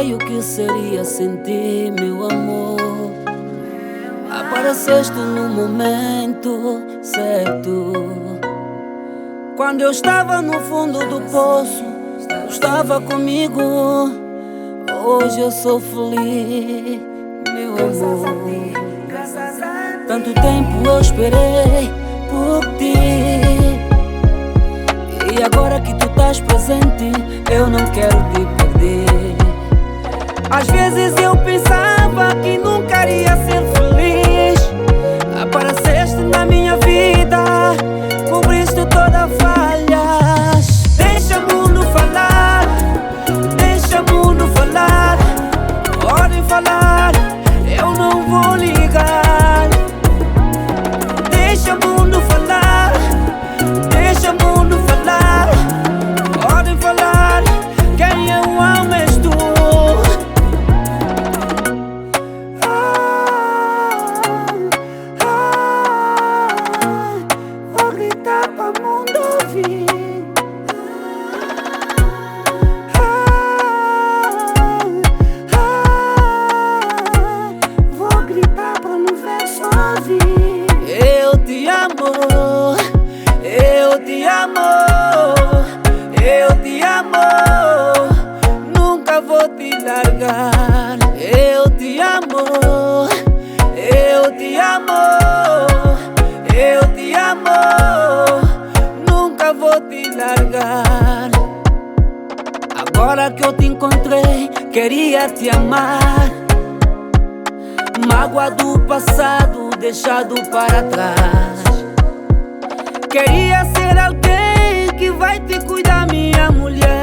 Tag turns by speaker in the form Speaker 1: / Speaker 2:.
Speaker 1: sei o que seria sentir, meu amor. Apareceste no momento certo. Quando eu estava no fundo do poço, tu estava comigo. Hoje eu sou feliz, meu amor. Tanto tempo eu esperei por ti, e agora que tu estás presente, eu não quero te perder. Às vezes eu pensava que nunca iria ser feliz. Apareceste na minha vida, cobriste todas as falhas. Deixa o mundo falar, deixa o mundo falar. Podem falar, eu não vou ligar. Deixa o mundo falar, deixa o mundo falar. Podem falar, quem eu amo és tu. Vou gritar para o mundo ouvir. Vou gritar para o universo ouvir. Eu te amo, eu te amo, eu te amo. Nunca vou te largar. Eu te amo, eu te amo, eu te amo. Nunca vou te largar. Agora que eu te encontrei, queria te amar. Mágoa do passado deixado para trás. Queria ser alguém que vai te cuidar, minha mulher.